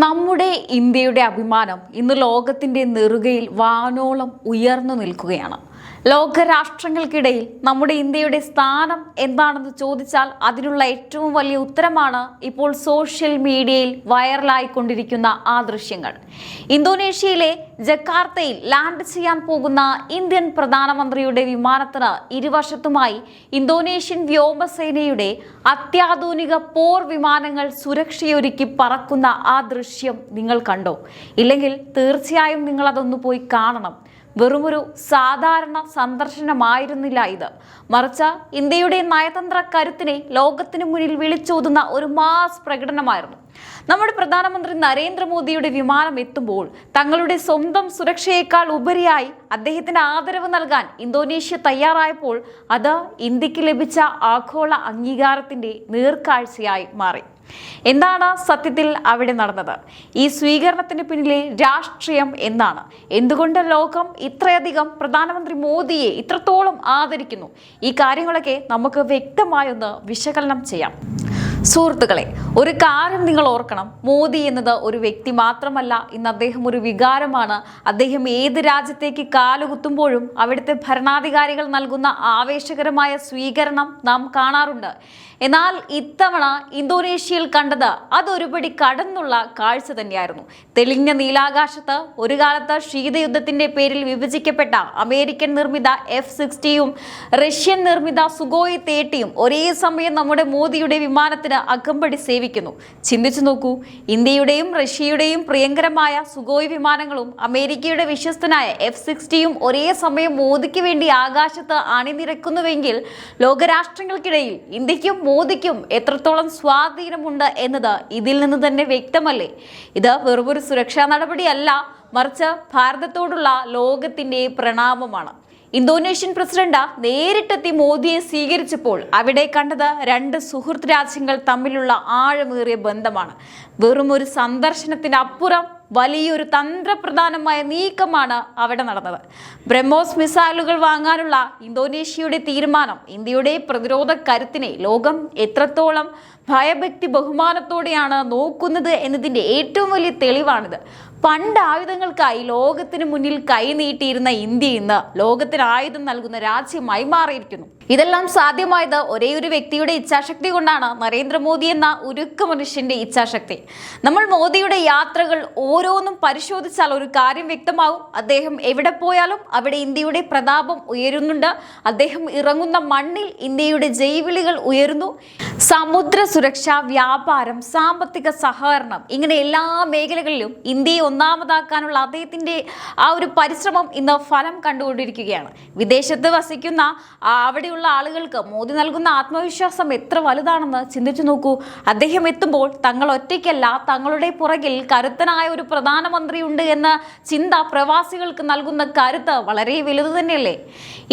നമ്മുടെ ഇന്ത്യയുടെ അഭിമാനം ഇന്ന് ലോകത്തിന്റെ നെറുകയിൽ വാനോളം ഉയർന്നു നിൽക്കുകയാണ്. ലോകരാഷ്ട്രങ്ങൾക്കിടയിൽ നമ്മുടെ ഇന്ത്യയുടെ സ്ഥാനം എന്താണെന്ന് ചോദിച്ചാൽ അതിനുള്ള ഏറ്റവും വലിയ ഉത്തരമാണ് ഇപ്പോൾ സോഷ്യൽ മീഡിയയിൽ വൈറലായിക്കൊണ്ടിരിക്കുന്ന ആ ദൃശ്യങ്ങൾ. ഇന്തോനേഷ്യയിലെ ജക്കാർത്തയിൽ ലാൻഡ് ചെയ്യാൻ പോകുന്ന ഇന്ത്യൻ പ്രധാനമന്ത്രിയുടെ വിമാനത്തിന് ഇരുവശത്തുമായി ഇന്തോനേഷ്യൻ വ്യോമസേനയുടെ അത്യാധുനിക പോർ വിമാനങ്ങൾ സുരക്ഷയൊരുക്കി പറക്കുന്ന ആ ദൃശ്യം നിങ്ങൾ കണ്ടോ? ഇല്ലെങ്കിൽ തീർച്ചയായും നിങ്ങൾ അതൊന്ന് പോയി കാണണം. വെറുമൊരു സാധാരണ സന്ദർശനമായിരുന്നില്ല ഇത്, മറിച്ച് ഇന്ത്യയുടെ നയതന്ത്ര കരുത്തിനെ ലോകത്തിന് മുന്നിൽ വിളിച്ചോതുന്ന ഒരു മാസ് പ്രകടനമായിരുന്നു. നമ്മുടെ പ്രധാനമന്ത്രി നരേന്ദ്രമോദിയുടെ വിമാനം എത്തുമ്പോൾ തങ്ങളുടെ സ്വന്തം സുരക്ഷയേക്കാൾ ഉപരിയായി അദ്ദേഹത്തിന് ആദരവ് നൽകാൻ ഇന്തോനേഷ്യ തയ്യാറായപ്പോൾ അത് ഇന്ത്യക്ക് ലഭിച്ച ആഗോള അംഗീകാരത്തിന്റെ നേർക്കാഴ്ചയായി മാറി. എന്താണ് സത്യത്തിൽ അവിടെ നടന്നത്? ഈ സ്വീകരണത്തിന് പിന്നിലെ രാഷ്ട്രീയം എന്താണ്? എന്തുകൊണ്ട് ലോകം ഇത്രയധികം പ്രധാനമന്ത്രി മോദിയെ ഇത്രത്തോളം ആദരിക്കുന്നു? ഈ കാര്യങ്ങളൊക്കെ നമുക്ക് വ്യക്തമായൊന്ന് വിശകലനം ചെയ്യാം. സുഹൃത്തുക്കളെ, ഒരു കാര്യം നിങ്ങൾ ഓർക്കണം, മോദി എന്നത് ഒരു വ്യക്തി മാത്രമല്ല, ഇന്ന് അദ്ദേഹം ഒരു വികാരമാണ്. അദ്ദേഹം ഏത് രാജ്യത്തേക്ക് കാലുകുത്തുമ്പോഴും അവിടുത്തെ ഭരണാധികാരികൾ നൽകുന്ന ആവേശകരമായ സ്വീകരണം നാം കാണാറുണ്ട്. എന്നാൽ ഇത്തവണ ഇന്തോനേഷ്യയിൽ കണ്ടത് അതൊരുപടി കടന്നുള്ള കാഴ്ച തന്നെയായിരുന്നു. തെളിഞ്ഞ നീലാകാശത്ത് ഒരു കാലത്ത് ശീതയുദ്ധത്തിന്റെ പേരിൽ വിഭജിക്കപ്പെട്ട അമേരിക്കൻ നിർമ്മിത F-60യും റഷ്യൻ നിർമ്മിത സുഖോയ് 30യും ഒരേ സമയം നമ്മുടെ മോദിയുടെ വിമാനത്തിന് അകമ്പടി സേവിക്കുന്നു. ചിന്തിച്ചു നോക്കൂ, ഇന്ത്യയുടെയും റഷ്യയുടെയും പ്രിയങ്കരമായ സുഖോയ് വിമാനങ്ങളും അമേരിക്കയുടെ വിശ്വസ്തനായ F-60യും ഒരേ സമയം മോദിക്ക് വേണ്ടി ആകാശത്ത് അണിനിരക്കുന്നുവെങ്കിൽ ലോകരാഷ്ട്രങ്ങൾക്കിടയിൽ ഇന്ത്യക്കും മോദിക്കും എത്രത്തോളം സ്വാധീനമുണ്ട് എന്നത് ഇതിൽ നിന്ന് തന്നെ വ്യക്തമല്ലേ? ഇത് വെറുമൊരു സുരക്ഷാ നടപടിയല്ല, മറിച്ച് ഭാരതത്തോടുള്ള ലോകത്തിന്റെ പ്രണാമമാണ്. ഇന്തോനേഷ്യൻ പ്രസിഡന്റ് നേരിട്ടെത്തി മോദിയെ സ്വീകരിച്ചപ്പോൾ അവിടെ കണ്ടത് രണ്ട് സുഹൃത്ത് രാജ്യങ്ങൾ തമ്മിലുള്ള ആഴമേറിയ ബന്ധമാണ്. വെറും ഒരു സന്ദർശനത്തിനപ്പുറം വലിയൊരു തന്ത്രപ്രധാനമായ നീക്കമാണ് അവിടെ നടന്നത്. ബ്രഹ്മോസ് മിസൈലുകൾ വാങ്ങാനുള്ള ഇന്തോനേഷ്യയുടെ തീരുമാനം ഇന്ത്യയുടെ പ്രതിരോധ കരുത്തിനെ ലോകം എത്രത്തോളം ഭയഭക്തി ബഹുമാനത്തോടെയാണ് നോക്കുന്നത് എന്നതിൻ്റെ ഏറ്റവും വലിയ തെളിവാണിത്. പണ്ട് ആയുധങ്ങൾക്കായി ലോകത്തിന് മുന്നിൽ കൈനീട്ടിയിരുന്ന ഇന്ത്യ ഇന്ന് ലോകത്തിന് ആയുധം നൽകുന്ന രാജ്യമായി മാറിയിരിക്കുന്നു. ഇതെല്ലാം സാധ്യമായത് ഒരേ ഒരു വ്യക്തിയുടെ ഇച്ഛാശക്തി കൊണ്ടാണ്, നരേന്ദ്രമോദി എന്ന ഉരുക്ക് മനുഷ്യന്റെ ഇച്ഛാശക്തി. നമ്മൾ മോദിയുടെ യാത്രകൾ ഓരോന്നും പരിശോധിച്ചാൽ ഒരു കാര്യം വ്യക്തമാകും. അദ്ദേഹം എവിടെ പോയാലും അവിടെ ഇന്ത്യയുടെ പ്രതാപം ഉയരുന്നുണ്ട്. അദ്ദേഹം ഇറങ്ങുന്ന മണ്ണിൽ ഇന്ത്യയുടെ ജൈവിളികൾ ഉയരുന്നു. സമുദ്ര സുരക്ഷ, വ്യാപാരം, സാമ്പത്തിക സഹകരണം, ഇങ്ങനെ എല്ലാ മേഖലകളിലും ഇന്ത്യയെ ഒന്നാമതാക്കാനുള്ള അദ്ദേഹത്തിന്റെ ആ ഒരു പരിശ്രമം ഇന്ന് ഫലം കണ്ടുകൊണ്ടിരിക്കുകയാണ്. വിദേശത്ത് വസിക്കുന്ന അവിടെയുള്ള ആളുകൾക്ക് മോദി നൽകുന്ന ആത്മവിശ്വാസം എത്ര വലുതാണെന്ന് ചിന്തിച്ചു നോക്കൂ. അദ്ദേഹം എത്തുമ്പോൾ തങ്ങൾ ഒറ്റയ്ക്കല്ല, തങ്ങളുടെ പുറകിൽ കരുത്തനായ ഒരു പ്രധാനമന്ത്രി ഉണ്ട് എന്ന ചിന്ത പ്രവാസികൾക്ക് നൽകുന്ന കരുത്ത് വളരെ വലുത് തന്നെയല്ലേ?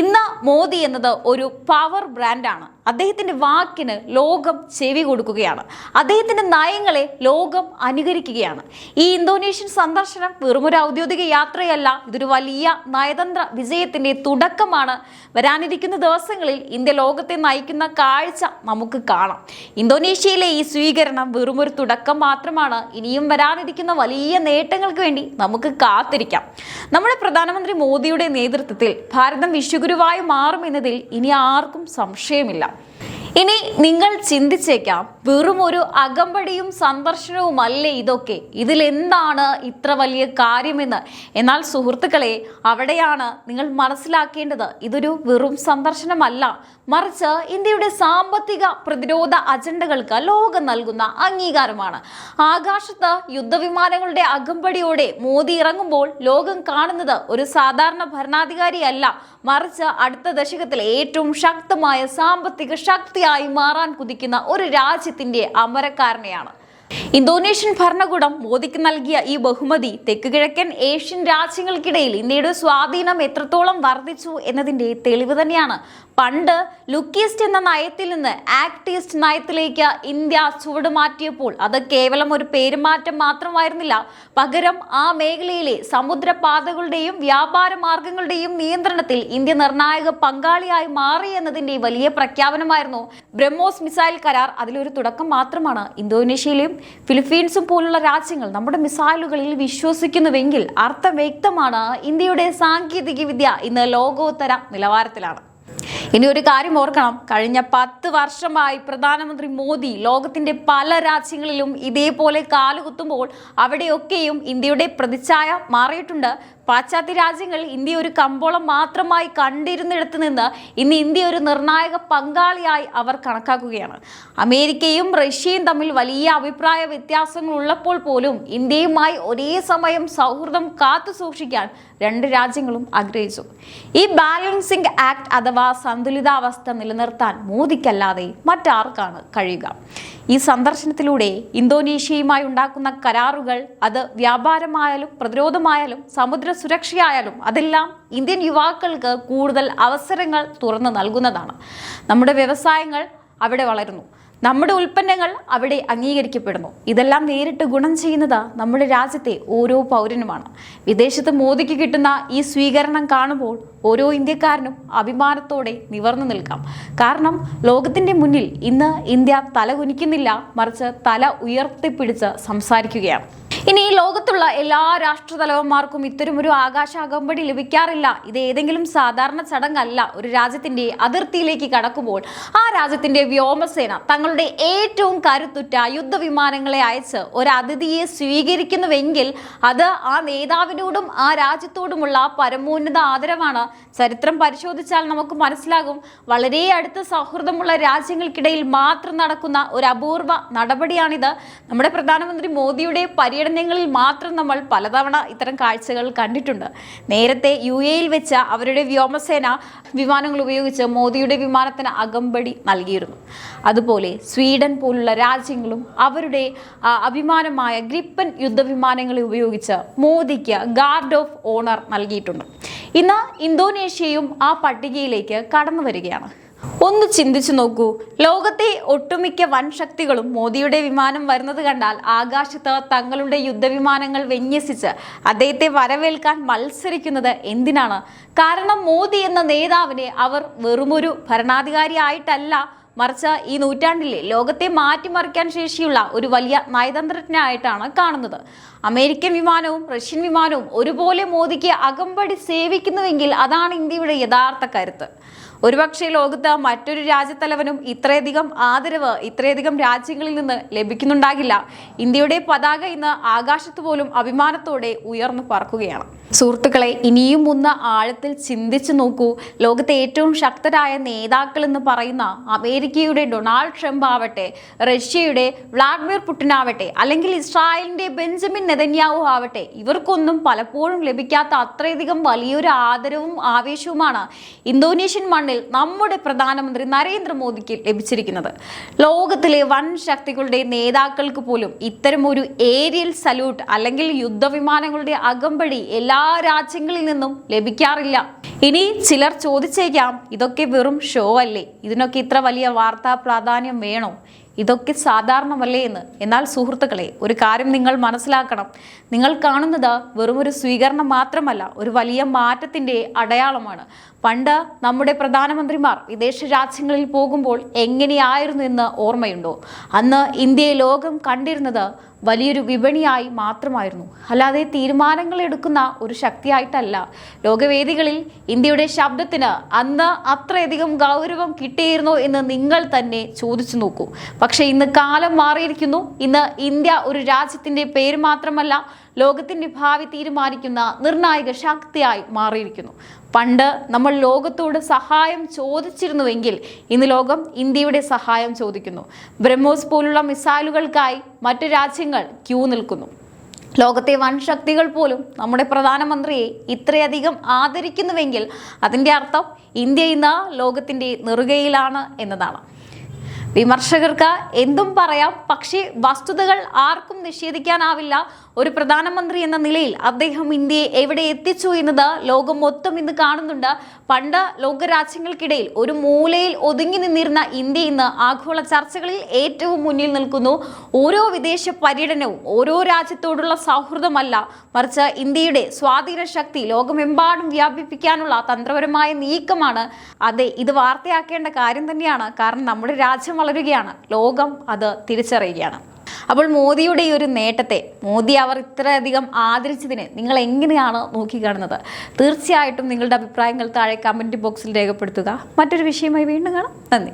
ഇന്ന് മോദി എന്നത് ഒരു പവർ ബ്രാൻഡാണ്. അദ്ദേഹത്തിന്റെ വാക്കിന് ലോകം ചെവി കൊടുക്കുകയാണ്. അദ്ദേഹത്തിന്റെ നയങ്ങളെ ലോകം അനുകരിക്കുകയാണ്. ഈ ഇന്തോനേഷ്യൻ സന്ദർശനം വെറുമൊരു ഔദ്യോഗിക യാത്രയല്ല, ഇതൊരു വലിയ നയതന്ത്ര വിജയത്തിന്റെ തുടക്കമാണ്. വരാനിരിക്കുന്ന ദിവസങ്ങളിൽ ഇന്ത്യ ലോകത്തെ നയിക്കുന്ന കാഴ്ച നമുക്ക് കാണാം. ഇന്തോനേഷ്യയിലെ ഈ സ്വീകരണം വെറുമൊരു തുടക്കം മാത്രമാണ്. ഇനിയും വരാനിരിക്കുന്ന വലിയ നേട്ടങ്ങൾക്ക് വേണ്ടി നമുക്ക് കാത്തിരിക്കാം. നമ്മുടെ പ്രധാനമന്ത്രി മോദിയുടെ നേതൃത്വത്തിൽ ഭാരതം വിശ്വഗുരുവായി മാറുമെന്നതിൽ ഇനി ആർക്കും സംശയമില്ല. ഇനി നിങ്ങൾ ചിന്തിച്ചേക്കാം, വെറും ഒരു അകമ്പടിയും സന്ദർശനവും അല്ലേ ഇതൊക്കെ? ഇതിലെന്താണ് ഇത്ര വലിയ കാര്യമെന്ന്? എന്നാൽ സുഹൃത്തുക്കളെ, അവിടെയാണ് നിങ്ങൾ മനസ്സിലാക്കേണ്ടത്. ഇതൊരു വെറും സന്ദർശനമല്ല, മറിച്ച് ഇന്ത്യയുടെ സാമ്പത്തിക പ്രതിരോധ അജണ്ടകൾക്ക് ലോകം നൽകുന്ന അംഗീകാരമാണ്. ആകാശത്ത് യുദ്ധവിമാനങ്ങളുടെ അകമ്പടിയോടെ മോദി ഇറങ്ങുമ്പോൾ ലോകം കാണുന്നത് ഒരു സാധാരണ ഭരണാധികാരിയല്ല, മറിച്ച് അടുത്ത ദശകത്തിലെ ഏറ്റവും ശക്തമായ സാമ്പത്തിക ശക്തിയായി മാറാൻ കുതിക്കുന്ന ഒരു രാജ്യത്തിന്റെ അമരക്കാരനെയാണ്. ഇന്തോനേഷ്യൻ ഭരണകൂടം മോദിക്ക് നൽകിയ ഈ ബഹുമതി തെക്ക് കിഴക്കൻ ഏഷ്യൻ രാജ്യങ്ങൾക്കിടയിൽ ഇന്ത്യയുടെ സ്വാധീനം എത്രത്തോളം വർദ്ധിച്ചു എന്നതിന്റെ തെളിവ് തന്നെയാണ്. പണ്ട് ലുക്ക് ഈസ്റ്റ് എന്ന നയത്തിൽ നിന്ന് ആക്ട് ഈസ്റ്റ് നയത്തിലേക്ക് ഇന്ത്യ ചുവടുമാറ്റിയപ്പോൾ അത് കേവലം ഒരു പേരുമാറ്റം മാത്രമായിരുന്നില്ല. പകരം ആ മേഖലയിലെ സമുദ്രപാതകളുടെയും വ്യാപാര മാർഗങ്ങളുടെയും നിയന്ത്രണത്തിൽ ഇന്ത്യ നിർണായക പങ്കാളിയായി മാറി എന്നതിന്റെ വലിയ പ്രഖ്യാപനമായിരുന്നു ബ്രഹ്മോസ് മിസൈൽ കരാർ. അതിലൊരു തുടക്കം മാത്രമാണ്. ഇന്തോനേഷ്യയിലെയും ഫിലിപ്പീൻസും പോലുള്ള രാജ്യങ്ങൾ നമ്മുടെ മിസൈലുകളിൽ വിശ്വസിക്കുന്നുവെങ്കിൽ അർത്ഥം വ്യക്തമാണ്, ഇന്ത്യയുടെ സാങ്കേതിക വിദ്യ ഇന്ന് ലോകോത്തര നിലവാരത്തിലാണ്. ഇനി ഒരു കാര്യം ഓർക്കണം, കഴിഞ്ഞ 10 വർഷമായി പ്രധാനമന്ത്രി മോദി ലോകത്തിന്റെ പല രാജ്യങ്ങളിലും ഇതേപോലെ കാലുകുത്തുമ്പോൾ അവിടെയൊക്കെയും ഇന്ത്യയുടെ പ്രതിച്ഛായ മാറിയിട്ടുണ്ട്. പാശ്ചാത്യ രാജ്യങ്ങൾ ഇന്ത്യ ഒരു കമ്പോളം മാത്രമായി കണ്ടിരുന്നിടത്ത് നിന്ന് ഇന്ന് ഇന്ത്യ ഒരു നിർണായക പങ്കാളിയായി അവർ കണക്കാക്കുകയാണ്. അമേരിക്കയും റഷ്യയും തമ്മിൽ വലിയ അഭിപ്രായ വ്യത്യാസങ്ങൾ ഉള്ളപ്പോൾ പോലും ഇന്ത്യയുമായി ഒരേ സമയം സൗഹൃദം കാത്തു സൂക്ഷിക്കാൻ 2 രാജ്യങ്ങളും ആഗ്രഹിച്ചു. ഈ ബാലൻസിംഗ് ആക്ട് അഥവാ സന്തുലിതാവസ്ഥ നിലനിർത്താൻ മോദിക്കല്ലാതെ മറ്റാർക്കാണ് കഴിയുക? ഈ സന്ദർശനത്തിലൂടെ ഇന്തോനേഷ്യയുമായി ഉണ്ടാക്കുന്ന കരാറുകൾ, അത് വ്യാപാരമായാലും പ്രതിരോധമായാലും സമുദ്ര സുരക്ഷയായാലും, അതെല്ലാം ഇന്ത്യൻ യുവാക്കൾക്ക് കൂടുതൽ അവസരങ്ങൾ തുറന്നു നൽകുന്നതാണ്. നമ്മുടെ വ്യവസായങ്ങൾ അവിടെ വളരുന്നു, നമ്മുടെ ഉൽപ്പന്നങ്ങൾ അവിടെ അംഗീകരിക്കപ്പെടുന്നു. ഇതെല്ലാം നേരിട്ട് ഗുണം ചെയ്യുന്നത് നമ്മുടെ രാജ്യത്തെ ഓരോ പൗരനുമാണ്. വിദേശത്ത് മോദിക്ക് കിട്ടുന്ന ഈ സ്വീകരണം കാണുമ്പോൾ ഓരോ ഇന്ത്യക്കാരനും അഭിമാനത്തോടെ നിവർന്നു നിൽക്കാം. കാരണം ലോകത്തിന്റെ മുന്നിൽ ഇന്ന് ഇന്ത്യ തല കുനിക്കുന്നില്ല, മറിച്ച് തല ഉയർത്തിപ്പിടിച്ച് സംസാരിക്കുകയാണ്. ഇനി ഈ ലോകത്തുള്ള എല്ലാ രാഷ്ട്രതലവന്മാർക്കും ഇത്തരമൊരു ആകാശ അകമ്പടി ലഭിക്കാറില്ല. ഇത് ഏതെങ്കിലും സാധാരണ ചടങ്ങല്ല. ഒരു രാജ്യത്തിന്റെ അതിർത്തിയിലേക്ക് കടക്കുമ്പോൾ ആ രാജ്യത്തിന്റെ വ്യോമസേന തങ്ങളുടെ ഏറ്റവും കരുത്തുറ്റ യുദ്ധവിമാനങ്ങളെ അയച്ച് ഒരു അതിഥിയെ സ്വീകരിക്കുന്നുവെങ്കിൽ അത് ആ നേതാവിനോടും ആ രാജ്യത്തോടുമുള്ള പരമോന്നത ആദരവാണ്. ചരിത്രം പരിശോധിച്ചാൽ നമുക്ക് മനസ്സിലാകും, വളരെ അടുത്ത സൗഹൃദമുള്ള രാജ്യങ്ങൾക്കിടയിൽ മാത്രം നടക്കുന്ന ഒരു അപൂർവ നടപടിയാണിത്. നമ്മുടെ പ്രധാനമന്ത്രി മോദിയുടെ പര്യടനങ്ങളിൽ മാത്രം നമ്മൾ പലതവണ ഇത്തരം കാഴ്ചകൾ കണ്ടിട്ടുണ്ട്. നേരത്തെ UAE വെച്ച് അവരുടെ വ്യോമസേന വിമാനങ്ങൾ ഉപയോഗിച്ച് മോദിയുടെ വിമാനത്തിന് അകമ്പടി നൽകിയിരുന്നു. അതുപോലെ സ്വീഡൻ പോലുള്ള രാജ്യങ്ങളും അവരുടെ അഭിമാനമായ ഗ്രിപ്പൻ യുദ്ധവിമാനങ്ങളെ ഉപയോഗിച്ച് മോദിക്ക് ഗാർഡ് ഓഫ് ഓണർ നൽകിയിട്ടുണ്ട്. ഇന്ന് ഇന്തോനേഷ്യയും ആ പട്ടികയിലേക്ക് കടന്നു വരികയാണ്. ഒന്ന് ചിന്തിച്ചു നോക്കൂ, ലോകത്തെ ഒട്ടുമിക്ക വൻ ശക്തികളും മോദിയുടെ വിമാനം വരുന്നത് കണ്ടാൽ ആകാശത്ത് തങ്ങളുടെ യുദ്ധവിമാനങ്ങൾ വിന്യസിച്ച് അദ്ദേഹത്തെ വരവേൽക്കാൻ മത്സരിക്കുന്നത് എന്തിനാണ്? കാരണം മോദി എന്ന നേതാവിനെ അവർ വെറുമൊരു ഭരണാധികാരിയായിട്ടല്ല, മറിച്ച് ഈ നൂറ്റാണ്ടിലെ ലോകത്തെ മാറ്റിമറിക്കാൻ ശേഷിയുള്ള ഒരു വലിയ നയതന്ത്രജ്ഞനായിട്ടാണ് കാണുന്നത്. അമേരിക്കൻ വിമാനവും റഷ്യൻ വിമാനവും ഒരുപോലെ മോദിക്ക് അകമ്പടി സേവിക്കുന്നുവെങ്കിൽ അതാണ് ഇന്ത്യയുടെ യഥാർത്ഥ കരുത്ത്. ഒരുപക്ഷെ ലോകത്ത് മറ്റൊരു രാജ്യത്തലവനും ഇത്രയധികം ആദരവ് ഇത്രയധികം രാജ്യങ്ങളിൽ നിന്ന് ലഭിക്കുന്നുണ്ടാകില്ല. ഇന്ത്യയുടെ പതാക ഇന്ന് ആകാശത്ത് പോലും അഭിമാനത്തോടെ ഉയർന്നു പറക്കുകയാണ്. സുഹൃത്തുക്കളെ, ഇനിയും ഒന്ന് ആഴത്തിൽ ചിന്തിച്ചു നോക്കൂ. ലോകത്തെ ഏറ്റവും ശക്തരായ നേതാക്കൾ എന്ന് പറയുന്ന അമേരിക്കയുടെ ഡൊണാൾഡ് ട്രംപ് ആവട്ടെ, റഷ്യയുടെ വ്ളാഡിമിർ പുടിൻ ആവട്ടെ, അല്ലെങ്കിൽ ഇസ്രായേലിന്റെ ബെഞ്ചമിൻ നെതന്യാഹു ആവട്ടെ, ഇവർക്കൊന്നും പലപ്പോഴും ലഭിക്കാത്ത അത്രയധികം വലിയൊരു ആദരവും ആവേശവുമാണ് ഇന്തോനേഷ്യൻ മണ്ണിൽ നമ്മുടെ പ്രധാനമന്ത്രി നരേന്ദ്രമോദിക്ക് ലഭിച്ചിരിക്കുന്നത്. ലോകത്തിലെ വൻ ശക്തികളുടെ നേതാക്കൾക്ക് പോലും ഇത്തരം ഒരു ഏരിയൽ സല്യൂട്ട് അല്ലെങ്കിൽ യുദ്ധവിമാനങ്ങളുടെ അകമ്പടി എല്ലാ രാജ്യങ്ങളിൽ നിന്നും ലഭിക്കാറില്ല. ഇനി ചിലർ ചോദിച്ചേക്കാം, ഇതൊക്കെ വെറും ഷോ അല്ലേ? ഇതിനൊക്കെ ഇത്ര വലിയ വാർത്താ പ്രാധാന്യം വേണോ? ഇതൊക്കെ സാധാരണമല്ലേ എന്ന്. എന്നാൽ സുഹൃത്തുക്കളെ, ഒരു കാര്യം നിങ്ങൾ മനസ്സിലാക്കണം, നിങ്ങൾ കാണുന്നത് വെറുമൊരു സ്വീകരണം മാത്രമല്ല, ഒരു വലിയ മാറ്റത്തിൻ്റെ അടയാളമാണ്. പണ്ട് നമ്മുടെ പ്രധാനമന്ത്രിമാർ വിദേശ രാജ്യങ്ങളിൽ പോകുമ്പോൾ എങ്ങനെയായിരുന്നു എന്ന് ഓർമ്മയുണ്ടോ? അന്ന് ഇന്ത്യയെ ലോകം കണ്ടിരുന്നത് വലിയൊരു വിപണിയായി മാത്രമായിരുന്നു, അല്ലാതെ തീരുമാനങ്ങൾ എടുക്കുന്ന ഒരു ശക്തിയായിട്ടല്ല. ലോകവേദികളിൽ ഇന്ത്യയുടെ ശബ്ദത്തിന് അന്ന് അത്രയധികം ഗൗരവം കിട്ടിയിരുന്നോ എന്ന് നിങ്ങൾ തന്നെ ചോദിച്ചു നോക്കൂ. പക്ഷേ ഇന്ന് കാലം മാറിയിരിക്കുന്നു. ഇന്ന് ഇന്ത്യ ഒരു രാജ്യത്തിൻ്റെ പേര് മാത്രമല്ല, ലോകത്തിൻ്റെ ഭാവി തീരുമാനിക്കുന്ന നിർണായക ശക്തിയായി മാറിയിരിക്കുന്നു. പണ്ട് നമ്മൾ ലോകത്തോട് സഹായം ചോദിച്ചിരുന്നുവെങ്കിൽ ഇന്ന് ലോകം ഇന്ത്യയുടെ സഹായം ചോദിക്കുന്നു. ബ്രഹ്മോസ് പോലുള്ള മിസൈലുകൾക്കായി മറ്റു രാജ്യങ്ങൾ ക്യൂ നിൽക്കുന്നു. ലോകത്തെ വൻ ശക്തികൾ പോലും നമ്മുടെ പ്രധാനമന്ത്രിയെ ഇത്രയധികം ആദരിക്കുന്നുവെങ്കിൽ അതിൻ്റെ അർത്ഥം ഇന്ത്യ ഇന്ന് ലോകത്തിൻ്റെ നെറുകയിലാണ് എന്നതാണ്. വിമർശകർക്ക് എന്തും പറയാം, പക്ഷേ വസ്തുതകൾ ആർക്കും നിഷേധിക്കാനാവില്ല. ഒരു പ്രധാനമന്ത്രി എന്ന നിലയിൽ അദ്ദേഹം ഇന്ത്യയെ എവിടെ എത്തിച്ചു എന്നത് ലോകം മൊത്തം ഇന്ന് കാണുന്നുണ്ട്. പണ്ട് ലോകരാജ്യങ്ങൾക്കിടയിൽ ഒരു മൂലയിൽ ഒതുങ്ങി നിന്നിരുന്ന ഇന്ത്യ ഇന്ന് ആഗോള ചർച്ചകളിൽ ഏറ്റവും മുന്നിൽ നിൽക്കുന്നു. ഓരോ വിദേശ പര്യടനവും ഓരോ രാജ്യത്തോടുള്ള സൗഹൃദമല്ല, മറിച്ച് ഇന്ത്യയുടെ സ്വാധീന ശക്തി ലോകമെമ്പാടും വ്യാപിപ്പിക്കാനുള്ള തന്ത്രപരമായ നീക്കമാണ്. അതെ, ഇത് വാർത്തയാക്കേണ്ട കാര്യം തന്നെയാണ്. കാരണം നമ്മുടെ രാജ്യം വളരുകയാണ്, ലോകം അത് തിരിച്ചറിയുകയാണ്. അപ്പോൾ മോദിയുടെ ഈ ഒരു നേട്ടത്തെ, മോദി അവർ ഇത്രയധികം ആദരിച്ചതിനെ നിങ്ങൾ എങ്ങനെയാണ് നോക്കിക്കാണുന്നത്? തീർച്ചയായിട്ടും നിങ്ങളുടെ അഭിപ്രായങ്ങൾ താഴെ കമൻറ്റ് ബോക്സിൽ രേഖപ്പെടുത്തുക. മറ്റൊരു വിഷയമായി വീണ്ടും കാണാം. നന്ദി.